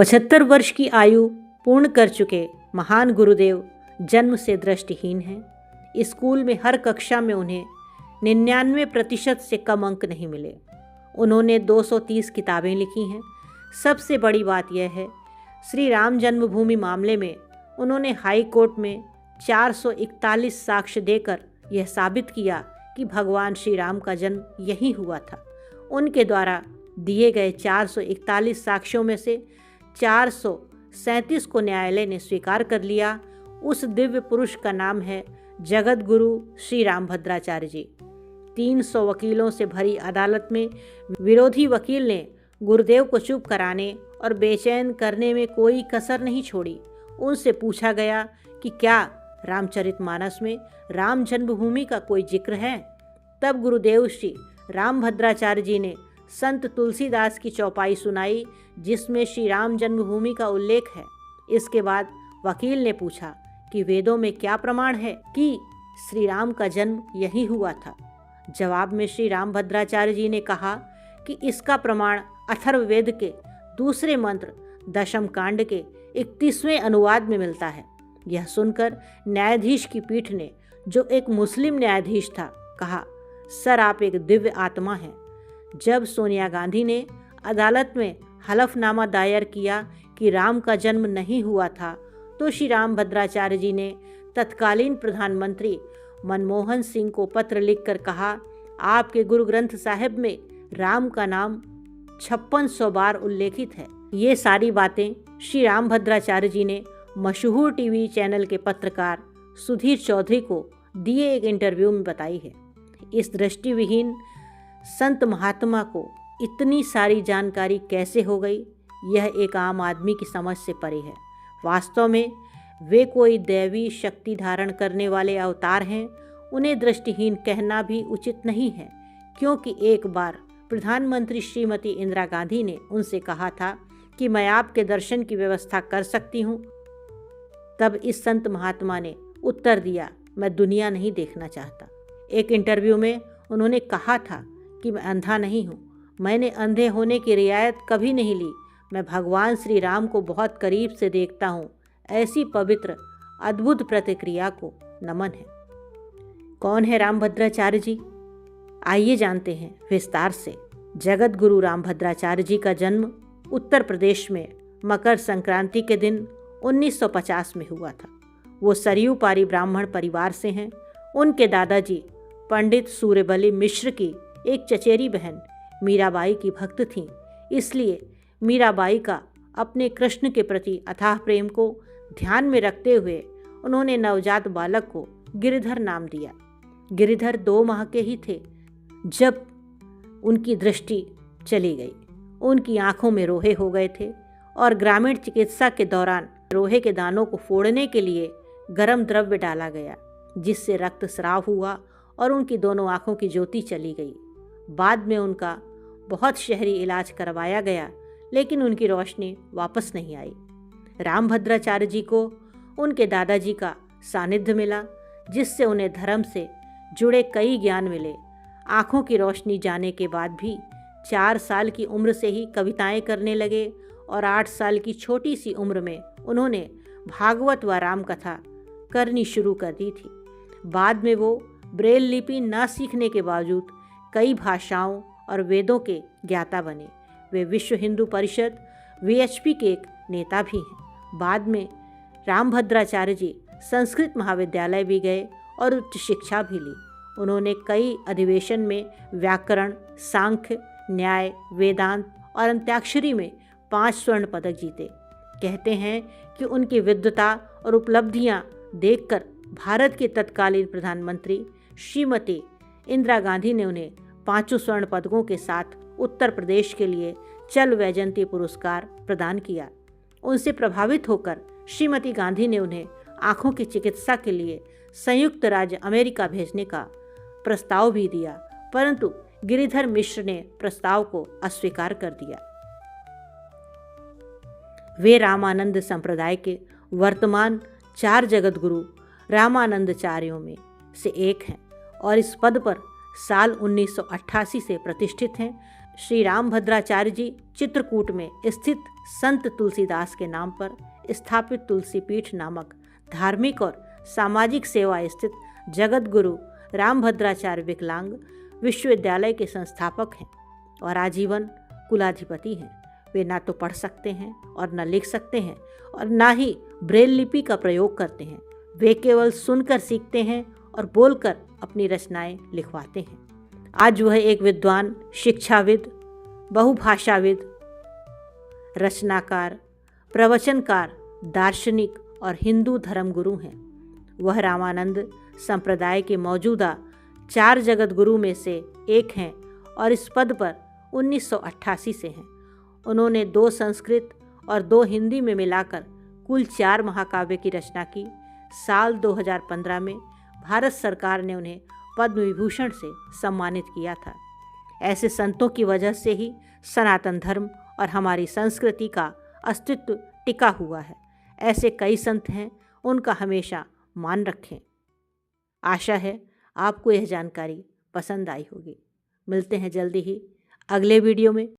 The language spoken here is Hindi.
75 वर्ष की आयु पूर्ण कर चुके महान गुरुदेव जन्म से दृष्टिहीन हैं। स्कूल में हर कक्षा में उन्हें 99% से कम अंक नहीं मिले। उन्होंने 230 किताबें लिखी हैं। सबसे बड़ी बात यह है, श्री राम जन्मभूमि मामले में उन्होंने हाई कोर्ट में 441 साक्ष्य देकर यह साबित किया कि भगवान श्री राम का जन्म यहीं हुआ था। उनके द्वारा दिए गए 441 साक्ष्यों में से 437 को न्यायालय ने स्वीकार कर लिया। उस दिव्य पुरुष का नाम है जगत गुरु श्री रामभद्राचार्य जी। 300 वकीलों से भरी अदालत में विरोधी वकील ने गुरुदेव को चुप कराने और बेचैन करने में कोई कसर नहीं छोड़ी। उनसे पूछा गया कि क्या रामचरितमानस में राम जन्मभूमि का कोई जिक्र है। तब गुरुदेव श्री रामभद्राचार्य जी ने संत तुलसीदास की चौपाई सुनाई, जिसमें श्री राम जन्मभूमि का उल्लेख है। इसके बाद वकील ने पूछा कि वेदों में क्या प्रमाण है कि श्री राम का जन्म यही हुआ था। जवाब में श्री रामभद्राचार्य जी ने कहा कि इसका प्रमाण अथर्ववेद के दूसरे मंत्र दशम कांड के 31वें अनुवाद में मिलता है। यह सुनकर न्यायाधीश की पीठ ने, जो एक मुस्लिम न्यायाधीश था, कहा, सर आप एक दिव्य आत्मा हैं। जब सोनिया गांधी ने अदालत में हलफनामा दायर किया कि राम का जन्म नहीं हुआ था, तो श्री रामभद्राचार्य जी ने तत्कालीन प्रधानमंत्री मनमोहन सिंह को पत्र लिखकर कहा, आपके गुरु ग्रंथ साहिब में राम का नाम 5600 बार उल्लेखित है। ये सारी बातें श्री रामभद्राचार्य जी ने मशहूर टीवी चैनल के पत्रकार सुधीर चौधरी को दिए एक इंटरव्यू में बताई है। इस दृष्टिविहीन संत महात्मा को इतनी सारी जानकारी कैसे हो गई, यह एक आम आदमी की समझ से परे है। वास्तव में वे कोई दैवी शक्ति धारण करने वाले अवतार हैं। उन्हें दृष्टिहीन कहना भी उचित नहीं है, क्योंकि एक बार प्रधानमंत्री श्रीमती इंदिरा गांधी ने उनसे कहा था कि मैं आपके दर्शन की व्यवस्था कर सकती हूँ। तब इस संत महात्मा ने उत्तर दिया, मैं दुनिया नहीं देखना चाहता। एक इंटरव्यू में उन्होंने कहा था कि मैं अंधा नहीं हूँ, मैंने अंधे होने की रियायत कभी नहीं ली, मैं भगवान श्री राम को बहुत करीब से देखता हूँ। ऐसी पवित्र अद्भुत प्रतिक्रिया को नमन है। कौन है रामभद्राचार्य जी? आइए जानते हैं विस्तार से। जगत गुरु रामभद्राचार्य जी का जन्म उत्तर प्रदेश में मकर संक्रांति के दिन 1950 में हुआ था। वो सरयू पारी ब्राह्मण परिवार से हैं। उनके दादाजी पंडित सूर्यबली मिश्र की एक चचेरी बहन मीराबाई की भक्त थीं। इसलिए मीराबाई का अपने कृष्ण के प्रति अथाह प्रेम को ध्यान में रखते हुए उन्होंने नवजात बालक को गिरिधर नाम दिया। गिरिधर 2 माह के ही थे जब उनकी दृष्टि चली गई। उनकी आंखों में रोहे हो गए थे और ग्रामीण चिकित्सा के दौरान रोहे के दानों को फोड़ने के लिए गर्म द्रव्य डाला गया, जिससे रक्तस्राव हुआ और उनकी दोनों आंखों की ज्योति चली गई। बाद में उनका बहुत शहरी इलाज करवाया गया, लेकिन उनकी रोशनी वापस नहीं आई। रामभद्राचार्य जी को उनके दादाजी का सानिध्य मिला, जिससे उन्हें धर्म से जुड़े कई ज्ञान मिले। आँखों की रोशनी जाने के बाद भी 4 साल की उम्र से ही कविताएं करने लगे और 8 साल की छोटी सी उम्र में उन्होंने भागवत व राम कथा करनी शुरू कर दी थी। बाद में वो ब्रेल लिपि न सीखने के बावजूद कई भाषाओं और वेदों के ज्ञाता बने। वे विश्व हिंदू परिषद VHP के एक नेता भी हैं। बाद में रामभद्राचार्य जी संस्कृत महाविद्यालय भी गए और उच्च शिक्षा भी ली। उन्होंने कई अधिवेशन में व्याकरण, सांख्य, न्याय, वेदांत और अंत्याक्षरी में 5 स्वर्ण पदक जीते। कहते हैं कि उनकी विद्वता और उपलब्धियां देखकर भारत के तत्कालीन प्रधानमंत्री श्रीमती इंदिरा गांधी ने उन्हें 5 स्वर्ण पदकों के साथ उत्तर प्रदेश के लिए चल वैजयंती पुरस्कार प्रदान किया। उनसे प्रभावित होकर श्रीमती गांधी ने उन्हें आँखों की चिकित्सा के लिए संयुक्त राज्य अमेरिका भेजने का प्रस्ताव भी दिया, परंतु गिरिधर मिश्र ने प्रस्ताव को अस्वीकार कर दिया। वे रामानंद संप्रदाय के वर्तमान 4 जगत गुरु रामानंदाचार्यों में से एक हैं और इस पद पर साल 1988 से प्रतिष्ठित हैं। श्री रामभद्राचार्य जी चित्रकूट में स्थित संत तुलसीदास के नाम पर स्थापित तुलसी पीठ नामक धार्मिक और सामाजिक सेवा स्थित जगत गुरु रामभद्राचार्य विकलांग विश्वविद्यालय के संस्थापक हैं और आजीवन कुलाधिपति हैं। वे ना तो पढ़ सकते हैं और न लिख सकते हैं और ना ही ब्रेल लिपि का प्रयोग करते हैं। वे केवल सुनकर सीखते हैं और बोलकर अपनी रचनाएं लिखवाते हैं। आज वह एक विद्वान, शिक्षाविद, बहुभाषाविद, रचनाकार, प्रवचनकार, दार्शनिक और हिंदू धर्मगुरु हैं। वह रामानंद संप्रदाय के मौजूदा 4 जगत गुरु में से एक हैं और इस पद पर 1988 से हैं। उन्होंने 2 संस्कृत और 2 हिंदी में मिलाकर कुल 4 महाकाव्य की रचना की। साल 2015 में भारत सरकार ने उन्हें पद्म विभूषण से सम्मानित किया था। ऐसे संतों की वजह से ही सनातन धर्म और हमारी संस्कृति का अस्तित्व टिका हुआ है। ऐसे कई संत हैं, उनका हमेशा मान रखें। आशा है आपको यह जानकारी पसंद आई होगी। मिलते हैं जल्दी ही अगले वीडियो में।